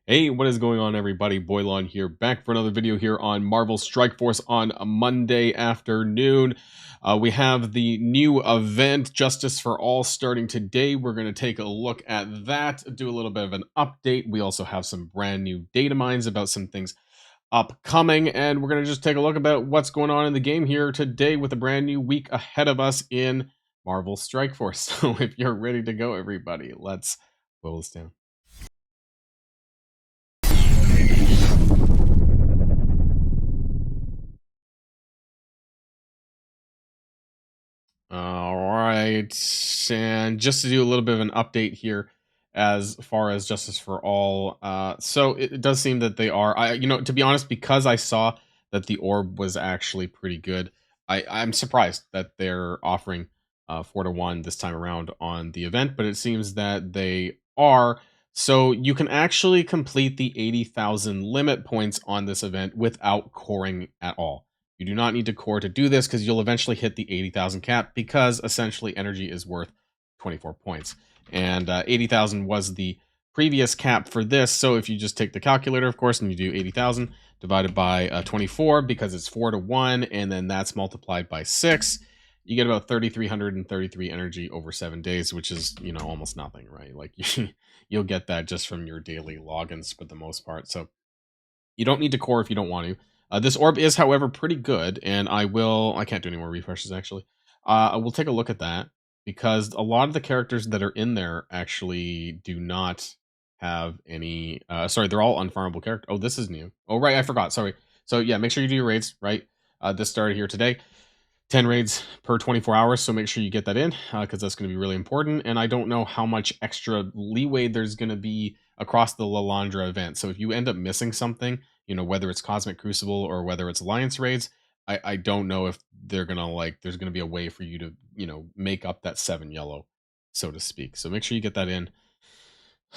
Hey, what is going on, everybody? Boilon here, back for another video here on Marvel Strike Force on a Monday afternoon. We have the new event, Justice for All, starting today. We're going to take a look at that, do a little bit of an update. We also have some brand new data mines about some things upcoming, and we're going to just take a look about what's going on in the game here today with a brand new week ahead of us in Marvel Strike Force. So if you're ready to go, everybody, let's boil this down. All right, and just to do a little bit of an update here as far as Justice for All. So it does seem that they are. To be honest, because I saw that the orb was actually pretty good, I'm surprised that they're offering 4-1 this time around on the event. But it seems that they are. So you can actually complete the 80,000 limit points on this event without coring at all. You do not need to core to do this because you'll eventually hit the 80,000 cap because essentially energy is worth 24 points. And 80,000 was the previous cap for this. So if you just take the calculator, of course, and you do 80,000 divided by 24 because it's 4-1, and then that's multiplied by 6, you get about 3,333 energy over 7 days, which is, almost nothing, right? Like you'll get that just from your daily logins for the most part. So you don't need to core if you don't want to. This orb is, however, pretty good, and I can't do any more refreshes, actually. I will take a look at that, because a lot of the characters that are in there actually do not have any, sorry, they're all unfarmable characters. Oh, this is new. Oh, right, I forgot, sorry. So, yeah, make sure you do your raids, right? This started here today. 10 raids per 24 hours, so make sure you get that in, because that's going to be really important. And I don't know how much extra leeway there's going to be across the Lalandra event. So if you end up missing something, whether it's Cosmic Crucible or whether it's Alliance raids, I don't know if they're going to, there's going to be a way for you to, make up that 7 yellow, so to speak. So make sure you get that in.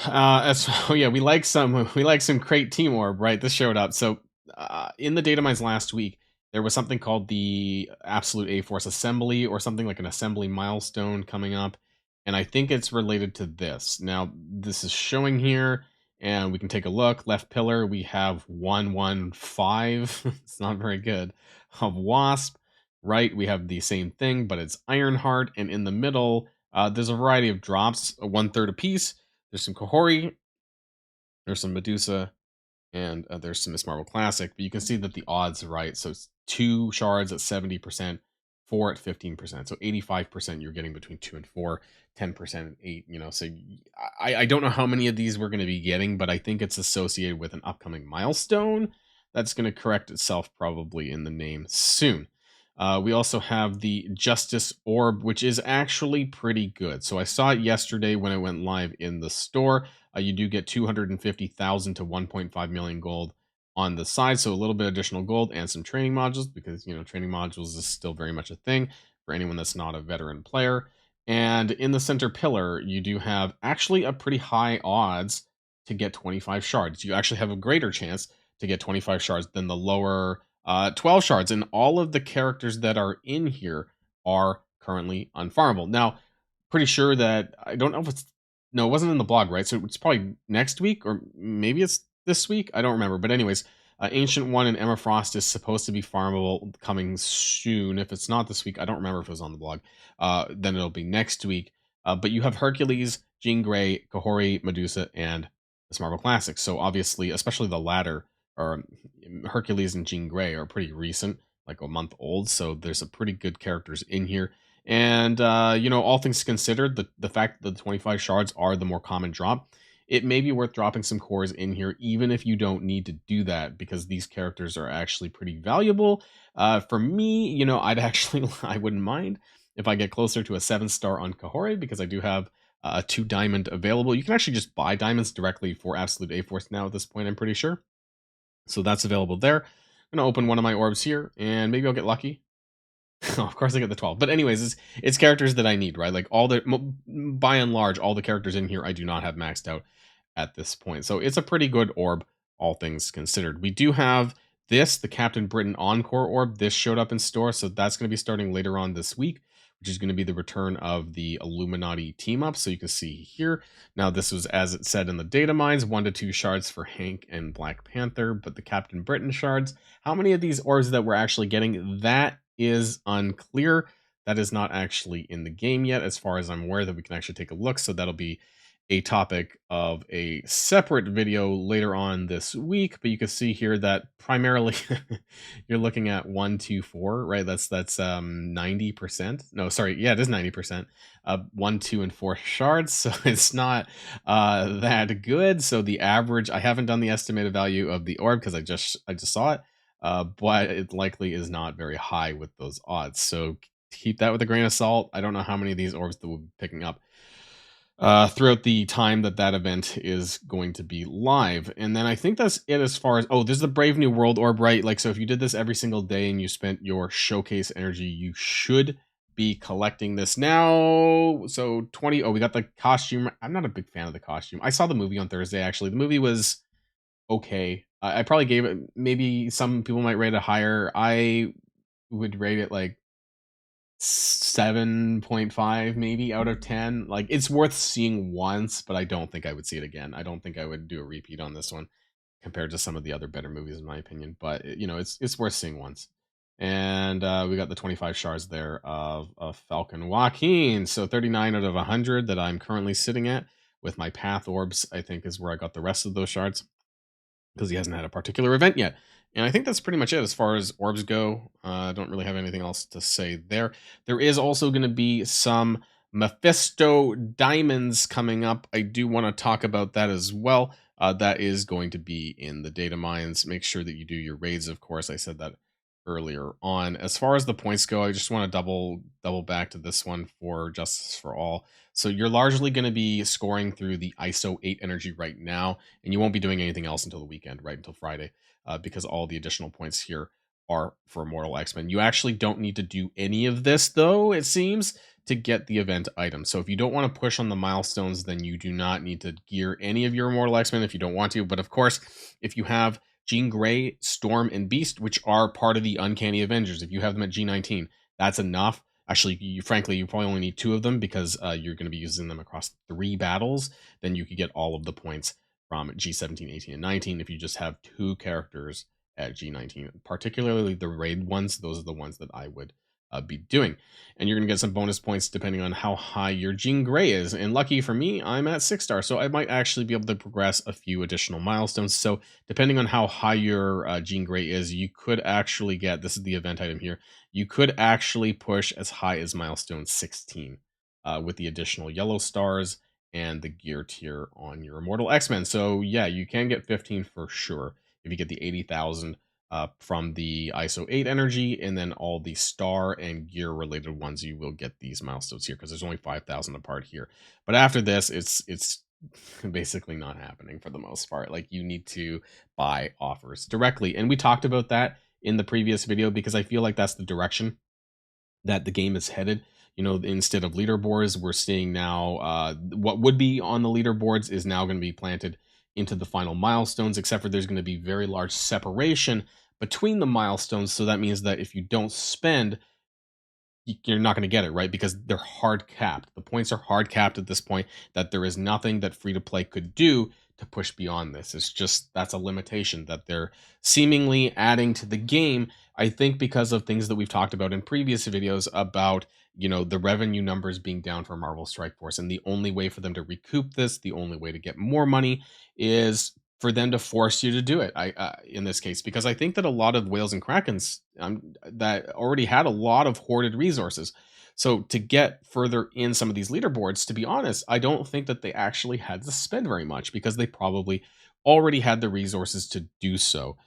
Oh yeah, we like some crate team orb, right? This showed up. So in the data mines last week, there was something called the Absolute A Force Assembly, or something like an assembly milestone coming up, and I think it's related to this. Now this is showing here, and we can take a look. Left pillar, we have 115. It's not very good. Of Wasp. Right, we have the same thing, but it's Ironheart, and in the middle, there's a variety of drops, 1/3 apiece. There's some Kahori, there's some Medusa, and there's some Miss Marvel Classic. But you can see that the odds, right? So it's 2 shards at 70%, 4 at 15%. So 85% you're getting between 2 and 4, 10% and 8. So I don't know how many of these we're going to be getting, but I think it's associated with an upcoming milestone that's going to correct itself probably in the name soon. We also have the Justice Orb, which is actually pretty good. So I saw it yesterday when it went live in the store. You do get 250,000 to 1.5 million gold on the side, so a little bit additional gold and some training modules, because training modules is still very much a thing for anyone that's not a veteran player. And in the center pillar, you do have actually a pretty high odds to get 25 shards. You actually have a greater chance to get 25 shards than the lower 12 shards, and all of the characters that are in here are currently unfarmable. Now, pretty sure that, I don't know if it's, no, it wasn't in the blog, right? So it's probably next week, or maybe it's this week. I don't remember. But anyways, Ancient One and Emma Frost is supposed to be farmable coming soon. If it's not this week, I don't remember if it was on the blog. Then it'll be next week. But you have Hercules, Jean Grey, Kahori, Medusa, and this Marvel Classic. So obviously, especially the latter, or Hercules and Jean Grey, are pretty recent, like a month old. So there's a pretty good characters in here. And all things considered, the fact that the 25 shards are the more common drop, it may be worth dropping some cores in here, even if you don't need to do that, because these characters are actually pretty valuable. For me, I'd actually, I wouldn't mind if I get closer to a 7-star on Kahori, because I do have a 2 diamond available. You can actually just buy diamonds directly for Absolute A Force now at this point, I'm pretty sure. So that's available there. I'm going to open one of my orbs here, and maybe I'll get lucky. Of course I get the 12. But anyways, it's characters that I need, right? Like, by and large, all the characters in here I do not have maxed out at this point. So it's a pretty good orb, all things considered. We do have the Captain Britain Encore orb. This showed up in store, so that's going to be starting later on this week. which is going to be the return of the Illuminati team up. So you can see here. Now, this was, as it said in the data mines, 1 to 2 shards for Hank and Black Panther, but the Captain Britain shards, how many of these orbs that we're actually getting, that is unclear. That is not actually in the game yet, as far as I'm aware, that we can actually take a look. So that'll be a topic of a separate video later on this week. But you can see here that primarily you're looking at 1, 2, 4, right? That's 90%. No, sorry, yeah, it is 90%. 1, 2, and 4 shards, so it's not that good. So the average, I haven't done the estimated value of the orb because I just saw it, but it likely is not very high with those odds. So keep that with a grain of salt. I don't know how many of these orbs that we'll be picking up throughout the time that that event is going to be live. And then I think that's it as far as, oh, there's the Brave New World orb, right? Like, so if you did this every single day and you spent your showcase energy, you should be collecting this now. So 20, oh, we got the costume. I'm not a big fan of the costume. I saw the movie on Thursday, actually. The movie was okay. I probably gave it, maybe some people might rate it higher. I would rate it like 7.5 maybe out of 10. Like, it's worth seeing once, but I don't think I would see it again. I don't think I would do a repeat on this one compared to some of the other better movies in my opinion, but it's worth seeing once. And we got the 25 shards there of Falcon Joaquin. So 39 out of 100 that I'm currently sitting at with my path orbs, I think is where I got the rest of those shards because he hasn't had a particular event yet. And I think that's pretty much it as far as orbs go. I don't really have anything else to say there. There is also going to be some Mephisto diamonds coming up. I do want to talk about that as well. That is going to be in the data mines. Make sure that you do your raids, of course. I said that earlier on. As far as the points go, I just want to double back to this one for Justice for All. So you're largely going to be scoring through the ISO 8 energy right now, and you won't be doing anything else until the weekend, right? Until Friday, because all the additional points here are for Immortal X-Men. You actually don't need to do any of this, though, it seems, to get the event item. So if you don't want to push on the milestones, then you do not need to gear any of your Immortal X-Men if you don't want to. But of course, if you have Jean Grey, Storm, and Beast, which are part of the Uncanny Avengers, if you have them at G19, that's enough. Actually, frankly, you probably only need 2 of them because you're going to be using them across 3 battles. Then you could get all of the points from G17, 18, and 19 if you just have 2 characters at G19. Particularly the raid ones, those are the ones that I would be doing. And you're going to get some bonus points depending on how high your Jean Grey is. And lucky for me, I'm at 6 star, so I might actually be able to progress a few additional milestones. So depending on how high your Jean Grey is, you could actually get, this is the event item here, you could actually push as high as milestone 16 with the additional yellow stars and the gear tier on your Immortal X-Men. So yeah, you can get 15 for sure if you get the 80,000 from the ISO 8 energy, and then all the star and gear related ones, you will get these milestones here because there's only 5,000 apart here. But after this, it's basically not happening for the most part. Like, you need to buy offers directly. And we talked about that in the previous video because I feel like that's the direction that the game is headed. Instead of leaderboards, we're seeing now what would be on the leaderboards is now going to be planted into the final milestones, except for there's going to be very large separation between the milestones. So that means that if you don't spend, you're not going to get it, right? Because they're hard capped. The points are hard capped at this point, that there is nothing that free to play could do to push beyond this. It's just, that's a limitation that they're seemingly adding to the game. I think because of things that we've talked about in previous videos about, the revenue numbers being down for Marvel Strike Force. And the only way for them to recoup this, the only way to get more money is for them to force you to do it. In this case, because I think that a lot of whales and krakens that already had a lot of hoarded resources. So to get further in some of these leaderboards, to be honest, I don't think that they actually had to spend very much because they probably already had the resources to do so.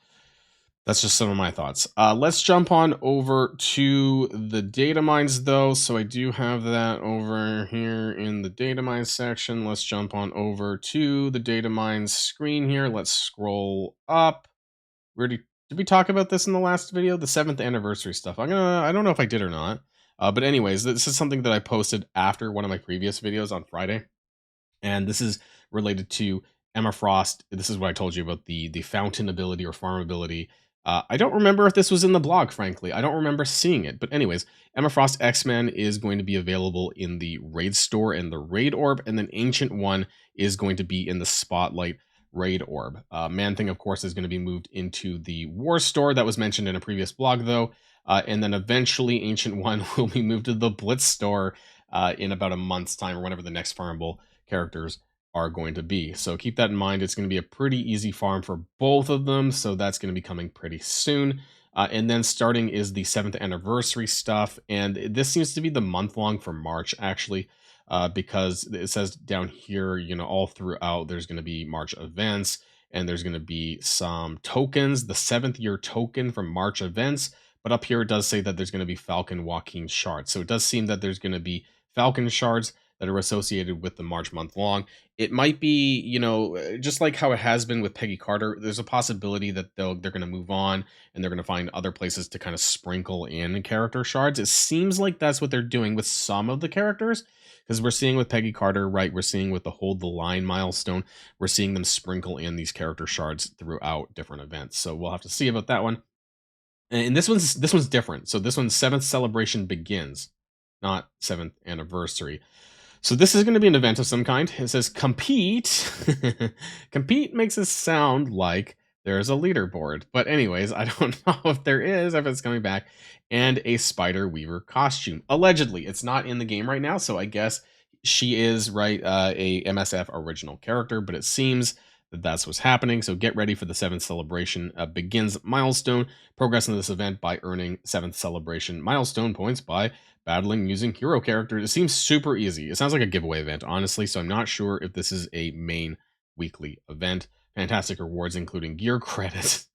That's just some of my thoughts. Let's jump on over to the data mines, though. So I do have that over here in the data mines section. Let's jump on over to the data mines screen here. Let's scroll up. Did we talk about this in the last video? The 7th anniversary stuff. I don't know if I did or not. But anyways, this is something that I posted after one of my previous videos on Friday. And this is related to Emma Frost. This is what I told you about the fountain ability or farm ability I don't remember if this was in the blog, frankly. I don't remember seeing it. But anyways, Emma Frost X-Men is going to be available in the Raid store and the Raid Orb, and then Ancient One is going to be in the Spotlight Raid Orb. Man Thing, of course, is going to be moved into the War store that was mentioned in a previous blog, though. And then eventually Ancient One will be moved to the Blitz store in about a month's time or whenever the next farmable characters are going to be. So keep that in mind. It's going to be a pretty easy farm for both of them. So that's going to be coming pretty soon. And then starting is the 7th anniversary stuff. And this seems to be the month long for March, actually, because it says down here, all throughout, there's going to be March events and there's going to be some tokens, the 7th year token from March events. But up here, it does say that there's going to be Falcon Walking shards. So it does seem that there's going to be Falcon shards that are associated with the March month long. It might be, just like how it has been with Peggy Carter, there's a possibility that they're going to move on and they're going to find other places to kind of sprinkle in character shards. It seems like that's what they're doing with some of the characters, because we're seeing with Peggy Carter, right? We're seeing with the Hold the Line milestone, we're seeing them sprinkle in these character shards throughout different events. So we'll have to see about that one. And this one's different. So this one's 7th celebration begins, not 7th anniversary. So this is going to be an event of some kind. It says compete. Compete makes it sound like there's a leaderboard. But anyways, I don't know if there is, if it's coming back. And a Spider Weaver costume. Allegedly, it's not in the game right now. So I guess she is, right, a MSF original character. But it seems that that's what's happening. So get ready for the 7th celebration begins milestone. Progress in this event by earning 7th celebration milestone points by battling using hero characters. It seems super easy. It sounds like a giveaway event, honestly, so I'm not sure if this is a main weekly event. Fantastic rewards, including gear credits,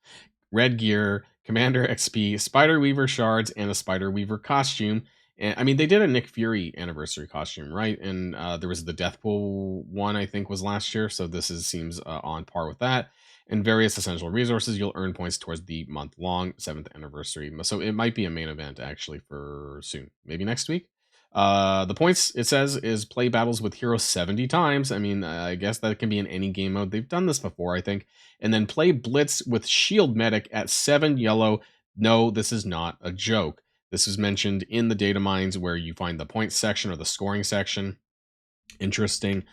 red gear, Commander XP, Spider Weaver shards, and a Spider Weaver costume. And I mean, they did a Nick Fury anniversary costume, right? And there was the Deathpool one, I think, was last year. So this seems on par with that. And various essential resources, you'll earn points towards the month-long 7th anniversary. So it might be a main event actually for soon, maybe next week. The points, it says, is play battles with heroes 70 times. I mean, I guess that can be in any game mode. They've done this before, I think. And then play Blitz with Shield Medic at 7 yellow. No, this is not a joke. This is mentioned in the data mines where you find the points section or the scoring section. Interesting.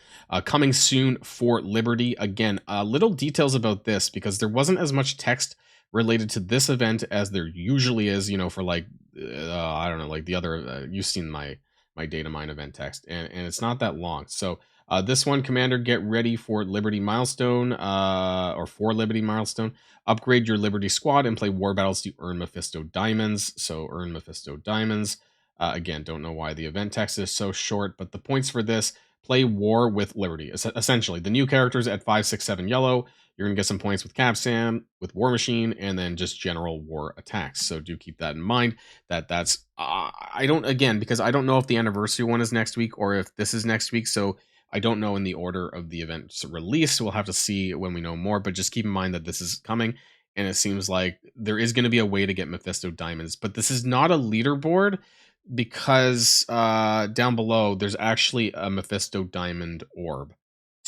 Coming soon for Liberty. Again, little details about this because there wasn't as much text related to this event as there usually is, for like, I don't know, like the other, you've seen my data mine event text, and it's not that long. So this one, Commander, get ready for Liberty milestone, or for Liberty milestone. Upgrade your Liberty squad and play war battles to earn Mephisto diamonds. So earn Mephisto diamonds. Again, don't know why the event text is so short, but the points for this: play War with Liberty. Essentially, the new characters at 5, 6, 7 yellow. You're going to get some points with Cap Sam, with War Machine, and then just general war attacks. So do keep that in mind. That's I don't, again, because I don't know if the anniversary one is next week or if this is next week. So I don't know in the order of the event's release. We'll have to see when we know more. But just keep in mind that this is coming. And it seems like there is going to be a way to get Mephisto diamonds. But this is not a leaderboard, because down below there's actually a Mephisto diamond orb.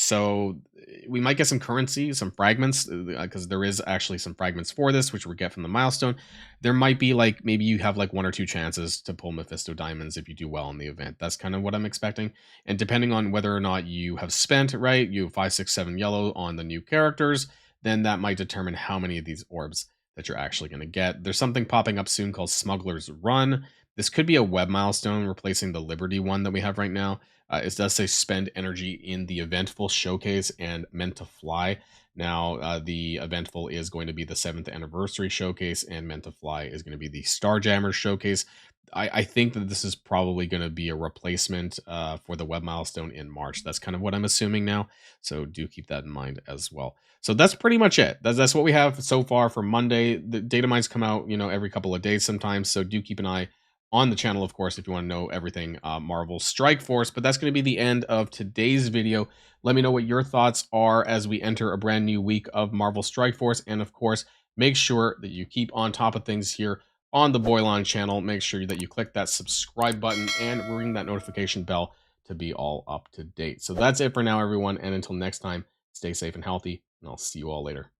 So we might get some currency, some fragments, because there is actually some fragments for this, which we get from the milestone. There might be like, maybe you have like 1 or 2 chances to pull Mephisto diamonds if you do well in the event. That's kind of what I'm expecting. And depending on whether or not you have spent, right, you have 5, 6, 7 yellow on the new characters, then that might determine how many of these orbs that you're actually going to get. There's something popping up soon called Smuggler's Run. This could be a web milestone replacing the Liberty one that we have right now. It does say spend energy in the Eventful Showcase and Meant to Fly. Now, the Eventful is going to be the 7th anniversary showcase, and Meant to Fly is going to be the Starjammers showcase. I think that this is probably going to be a replacement for the web milestone in March. That's kind of what I'm assuming now. So do keep that in mind as well. So that's pretty much it. That's what we have so far for Monday. The data mines come out, every couple of days sometimes. So do keep an eye on the channel, of course, if you want to know everything Marvel Strike Force. But that's going to be the end of today's video. Let me know what your thoughts are as we enter a brand new week of Marvel Strike Force. And of course, make sure that you keep on top of things here on the Boilon channel. Make sure that you click that subscribe button and ring that notification bell to be all up to date. So that's it for now, everyone. And until next time, stay safe and healthy, and I'll see you all later.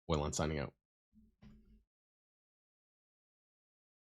Boilon signing out.